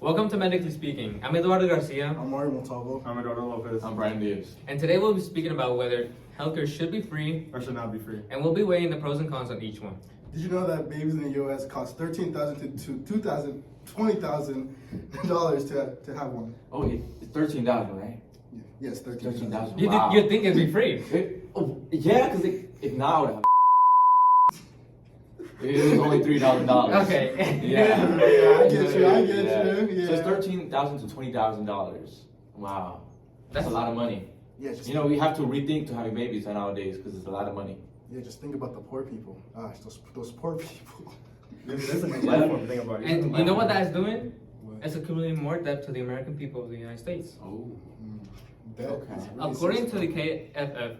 Welcome to Medically Speaking. I'm Eduardo Garcia, I'm Mario Montalvo. I'm Eduardo Lopez. I'm Brian Diaz. and today we'll be speaking about whether healthcare should be free, Or should not be free. and we'll be weighing the pros and cons of each one. Did you know that babies in the U.S. cost $13,000 to $2,000, $20,000 to have one? Oh, it's 13,000, right? Yeah. Yes, 13,000. You Wow. you'd think it'd be free. Yeah, because if now I would have. It was only $3,000. Okay. Yeah. Yeah, I get you. Yeah. So it's $13,000 to $20,000. Wow. That's a lot of money. Yeah, just You know, we have to rethink to having babies nowadays because it's a lot of money. yeah, just think about the poor people. Gosh, those poor people. This is a platform thing about it. And you know what that's doing? What? It's accumulating more debt to the American people of the United States. Oh. That Okay. is really According to the serious. KFF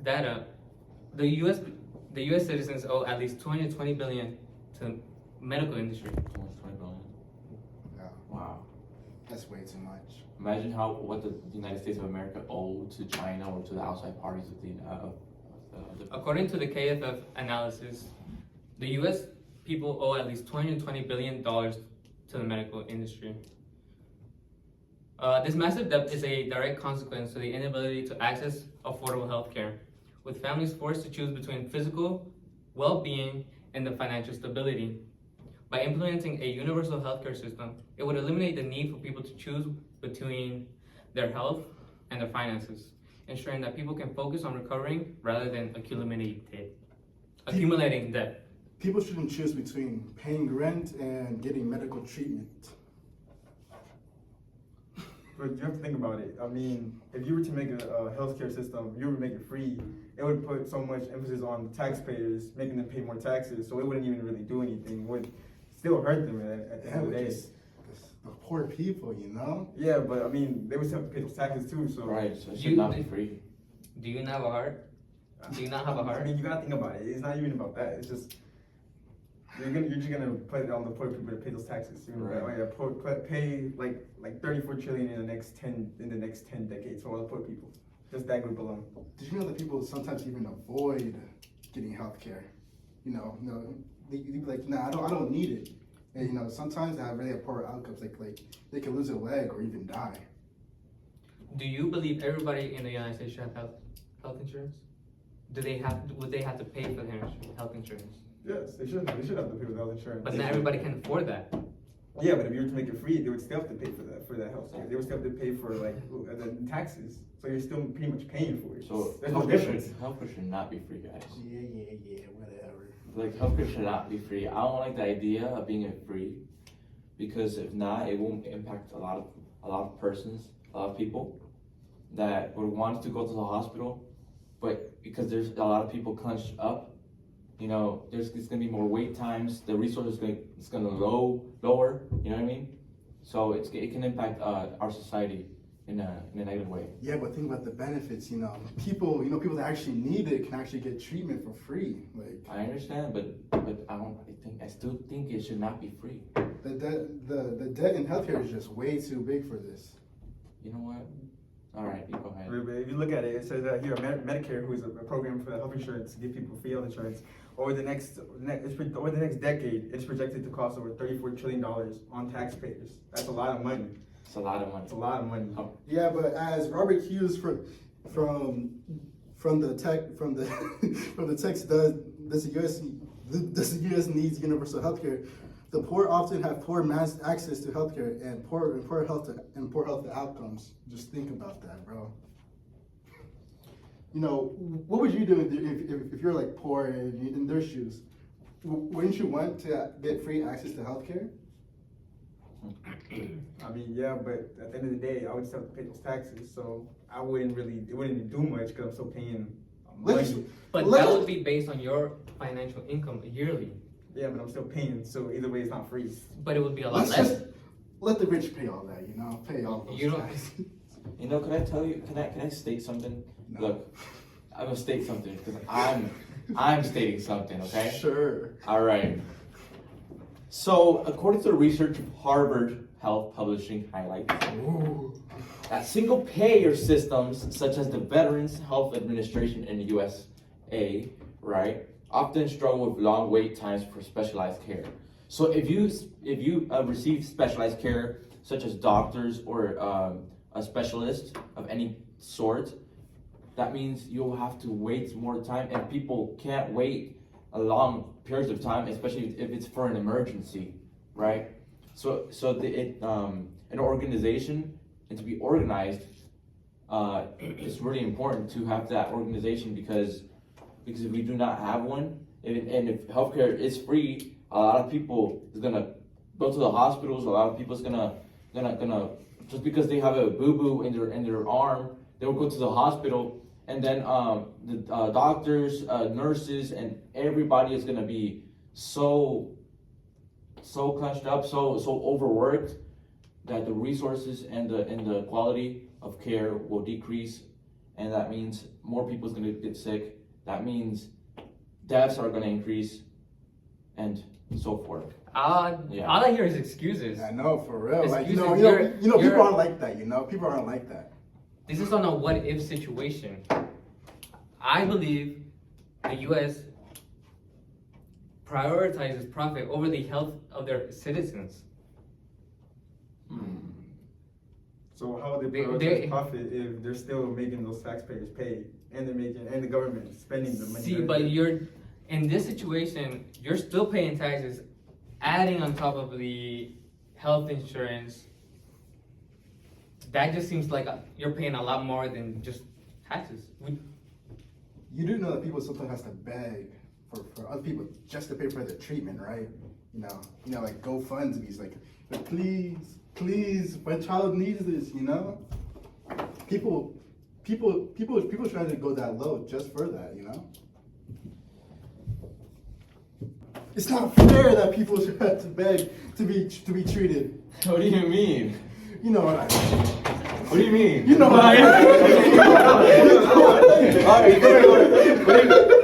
data, the U.S. citizens owe at least 220 billion to medical industry. Almost 20 billion. Yeah, Wow. that's way too much. Imagine what the United States of America owe to China or to the outside parties of the According to the KFF analysis, the U.S. people owe at least $220 billion to the medical industry. This massive debt is a direct consequence to the inability to access affordable health care, with families forced to choose between physical well-being and the financial stability. By implementing a universal healthcare system, it would eliminate the need for people to choose between their health and their finances, ensuring that people can focus on recovering rather than accumulating debt. People shouldn't choose between paying rent and getting medical treatment. But you have to think about it. I mean, if you were to make a healthcare system, you were to make it free, it would put so much emphasis on the taxpayers, making them pay more taxes, so it wouldn't even really do anything. It would still hurt them at the end of the day. The poor people, you know? Yeah, but I mean, they would still have to pay those taxes too, so. Right, so it You- should not be free. Do you not have a heart? Do you not have a I heart? mean, you gotta think about it. It's not even about that. It's just you're just gonna put it on the poor people to pay those taxes. You're gonna pay like 34 trillion in the next 10 decades for all the poor people. Just that group alone. Did you know that people sometimes even avoid getting health care? They be like, nah, I don't need it. And sometimes they have really poor outcomes, like they can lose a leg or even die. Do you believe everybody in the United States should have health insurance? Would they have to pay for their health insurance? Yes, they should. They should have to pay for health insurance. But not everybody can afford that. Yeah, but if you were to make it free, they would still have to pay for that health care. They would still have to pay for like the taxes. So you're still pretty much paying for it. So there's no difference. healthcare should not be free, guys. Yeah, whatever. Like healthcare should not be free. I don't like the idea of being it free, because if not, it won't impact a lot of persons, a lot of people that would want to go to the hospital, but because there's a lot of people clenched up, it's gonna be more wait times. The resources it's gonna lower. You know what I mean? So it can impact our society in a negative way. Yeah, but think about the benefits. People that actually need it can actually get treatment for free. Like I understand, but I still think it should not be free. the debt in healthcare is just way too big for this. You know what? All right, you go ahead. If you look at it, it says that here, Medicare, who is a program for health insurance to give people free health insurance, over the next decade, it's projected to cost over $34 trillion on taxpayers. That's a lot of money. It's a lot of money. It's a lot of money. Oh. Yeah, but as Robert Hughes from the text does the U.S. needs universal health care. The poor often have poor mass access to healthcare and poor health outcomes. Just think about that, bro. What would you do if you're like poor and you're in their shoes? Wouldn't you want to get free access to healthcare? I mean, yeah, but at the end of the day, I would still have to pay those taxes, so it wouldn't do much because I'm still paying money. But that would be based on your financial income yearly. Yeah, but I'm still paying, so either way, it's not free. But it would be a lot less. Let the rich pay all that, pay all those You don't- taxes. Can I tell you? Can I state something? No. Look, I'm gonna state something because I'm stating something. Okay. Sure. All right. So, according to the research of Harvard Health Publishing highlights that single-payer systems such as the Veterans Health Administration in the USA, right, often struggle with long wait times for specialized care. So if you receive specialized care, such as doctors or a specialist of any sort, that means you'll have to wait more time, and people can't wait a long periods of time, especially if it's for an emergency, right? So an organization, and to be organized, it's really important to have that organization because if we do not have one, and if healthcare is free, a lot of people is gonna go to the hospitals. A lot of people is gonna just because they have a boo-boo in their arm, they will go to the hospital, and then the doctors, nurses, and everybody is gonna be so clenched up, so overworked that the resources and the quality of care will decrease, and that means more people is gonna get sick. That means deaths are gonna increase, and so forth. Yeah. All I hear is excuses. I know, for real. Like, you know, Excuses. people You're- aren't like that. You know, people aren't like that. This is on a what if situation. I believe the US prioritizes profit over the health of their citizens. So how would they They- prioritize profit if they're still making those taxpayers pay, and the government spending the money? See, but you're in this situation, you're still paying taxes, adding on top of the health insurance. That just seems like you're paying a lot more than just taxes. You do know that people sometimes has to beg for other people just to pay for their treatment, right? You know, like GoFundMe's, like please, my child needs this. You know, people trying to go that low just for that. You know, it's not fair that people should have to beg to be treated. What do you mean? You know what I mean? What do you mean? You know what I mean? Alright,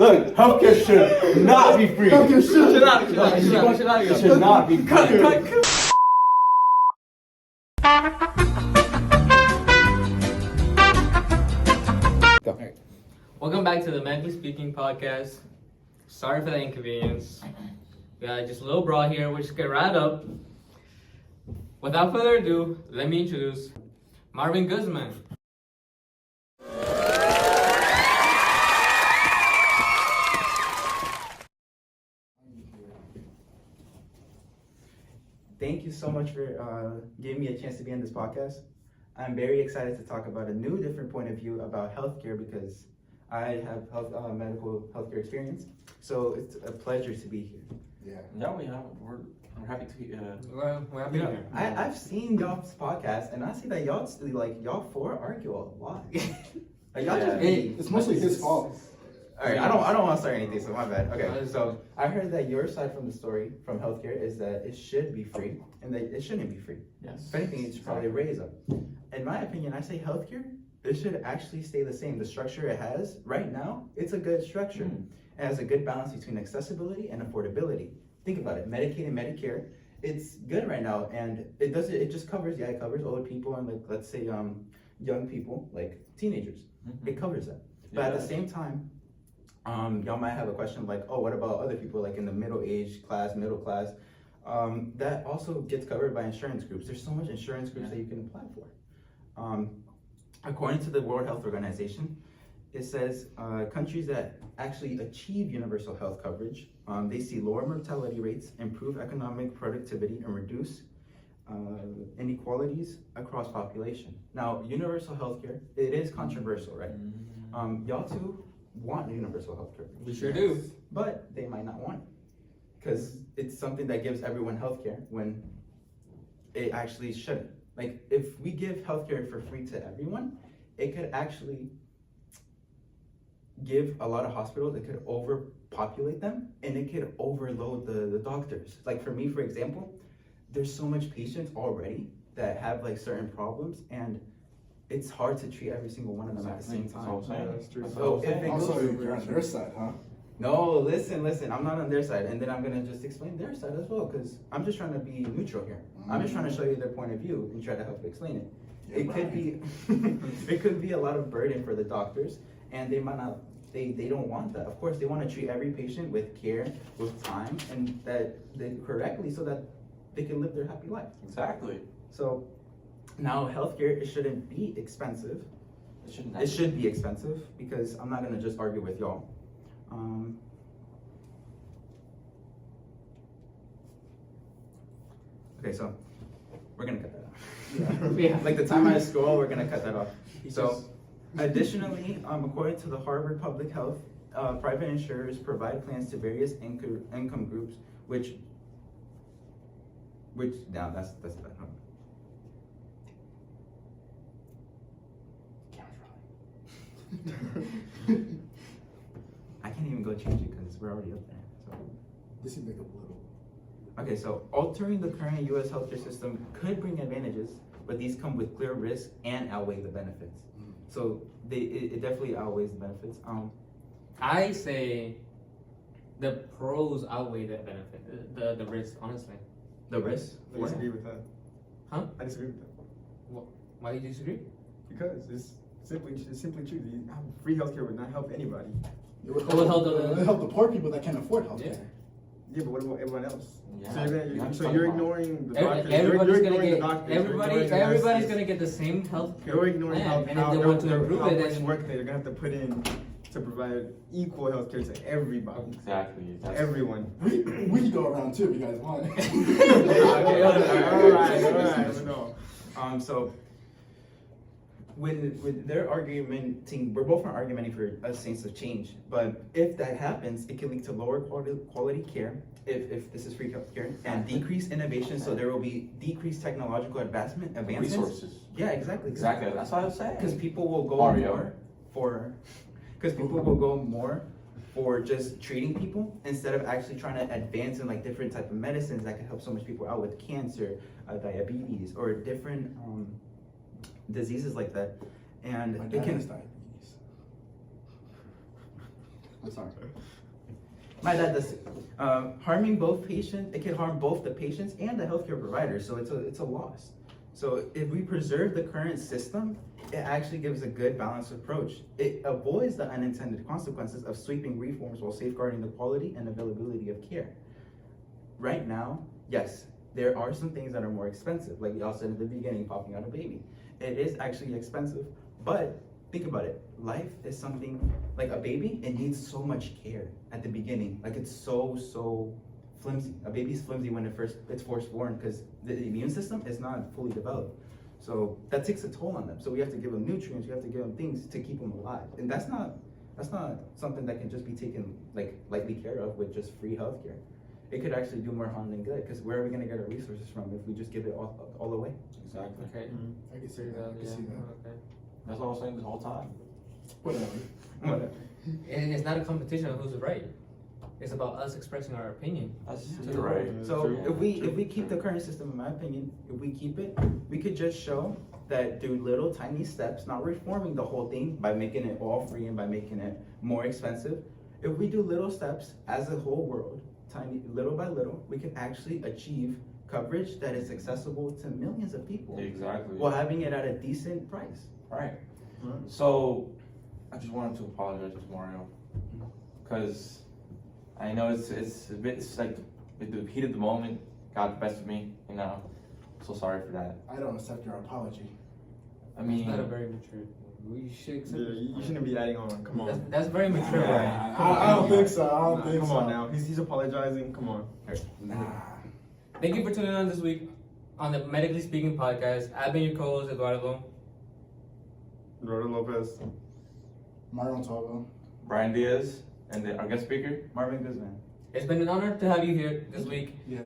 look, healthcare should not be free. Healthcare should It should not be free. Welcome back to the Medically Speaking podcast. Sorry for the inconvenience. We got just a little brawl here. We'll just get right up. Without further ado, let me introduce Marvin Guzman. Thank you so much for giving me a chance to be on this podcast. I'm very excited to talk about a new, different point of view about healthcare because I have medical healthcare experience. So it's a pleasure to be here. Yeah. No, we're happy to. We're happy here. I've seen y'all's podcast and I see that y'all four argue a lot. Like, y'all just Hey, It's mostly his fault. All right, I don't want to start anything, so my bad. Okay, so I heard that your side from the story from healthcare is that it should be free and that it shouldn't be free. Yes. If anything, it should probably raise up. In my opinion, I say healthcare, it should actually stay the same. The structure it has right now, it's a good structure. It has a good balance between accessibility and affordability. Think about it, Medicaid and Medicare, it's good right now, and it just covers, it covers old people and like, let's say, young people, like teenagers. It covers that. But at the same time, y'all might have a question like, oh, what about other people like in the middle class? That also gets covered by insurance groups. There's so much insurance groups that you can apply for. According to the World Health Organization, it says countries that actually achieve universal health coverage, they see lower mortality rates, improve economic productivity, and reduce inequalities across population. Now, universal healthcare, it is controversial, right? Y'all too want universal healthcare. We sure do. But they might not want it because it's something that gives everyone healthcare when it actually shouldn't. Like, if we give healthcare for free to everyone, it could actually give a lot of hospitals, it could overpopulate them, and it could overload the doctors. Like for me, for example, there's so much patients already that have like certain problems, and it's hard to treat every single one of them at the same time. That's true. So if it Also, goes, you're on their side, huh? no, listen, I'm not on their side, and then I'm gonna just explain their side as well, because I'm just trying to be neutral here. I'm just trying to show you their point of view and try to help explain it. It could be, it could be a lot of burden for the doctors, and they might they don't want that. Of course, they want to treat every patient with care, with time, and that they correctly so that they can live their happy life. Exactly. So now healthcare, it shouldn't be expensive. It shouldn't It should be expensive because I'm not gonna just argue with y'all. Okay, so we're gonna cut that out. Yeah. Like the time I scroll, we're gonna cut that off. So, additionally, according to the Harvard Public Health, private insurers provide plans to various income groups, which now that's bad. Hold on. I can't even go change it because we're already up there. So. This should make up a little. Okay, so altering the current U.S. healthcare system could bring advantages, but these come with clear risks and outweigh the benefits. So it definitely outweighs the benefits. I say the pros outweigh the benefit, the risk, honestly. The risks? I disagree with that. Huh? I disagree with that. Why do you disagree? Because it's simply true. Free healthcare would not help anybody. It would It would help the- it would help the poor people that can't afford health Yeah. care. Yeah, but what about everyone else? Yeah. So You you're, have to so talk you're about it. ignoring the doctors. Everybody's you're gonna ignoring get the doctors. You're ignoring the everybody's nurses. gonna get the same health care You're ignoring plan, how, and if they want to improve how it, much then work they're gonna have to put in to provide equal health care to everybody. Exactly. That's Everyone. We can go around too if you guys want. Okay, Alright, no. So with their argumenting, we're both argumenting for a sense of change. But if that happens, it can lead to lower quality care. If this is free healthcare and decreased innovation, so there will be decreased technological advancements. resources. Yeah, exactly. Exactly. That's what I was saying. Because people will go Mario. more for, because people will go more for just treating people instead of actually trying to advance in like different type of medicines that can help so much people out with cancer, diabetes, or different diseases like that. And My it dad can. has diabetes. I'm sorry. My dad does. Harming both patients, it can harm both the patients and the healthcare providers. So it's a loss. So if we preserve the current system, it actually gives a good balanced approach. It avoids the unintended consequences of sweeping reforms while safeguarding the quality and availability of care. Right now, yes, there are some things that are more expensive, like y'all said at the beginning, popping out a baby. It is actually expensive, but think about it. Life is something, like a baby, it needs so much care at the beginning. Like it's so flimsy. A baby's flimsy when it's first born because the immune system is not fully developed. So that takes a toll on them. So we have to give them nutrients, we have to give them things to keep them alive. And that's not something that can just be taken like lightly care of with just free healthcare. It could actually do more harm than good, because where are we gonna get our resources from if we just give it all away? Exactly. Okay. I can see that. I can see that. Okay. That's what I was saying this whole time. Whatever. And it's not a competition of who's right. It's about us expressing our opinion. That's Yeah. you're right. So True. if we keep the current system, in my opinion, if we keep it, we could just show that through little tiny steps, not reforming the whole thing by making it all free and by making it more expensive. If we do little steps as a whole world, tiny, little by little, we can actually achieve coverage that is accessible to millions of people Exactly. while having it at a decent price. Right. Right. So, I just wanted to apologize to Mario, because I know it's a bit, it's like the heat of the moment got the best of me, you know. So sorry for that. I don't accept your apology. I It's mean, not a very mature. We should accept. Yeah, you shouldn't be adding on. Come on. That's very mature. Yeah. Right? I don't think so. I don't think Come so. on now. He's apologizing. Come on. Nah. Thank you for tuning in this week on the Medically Speaking podcast. I've been your co-host Eduardo. Roberto Lopez. Mario Montalvo. Brian Diaz and our guest speaker. Marvin Guzman. It's been an honor to have you here this week. Yeah.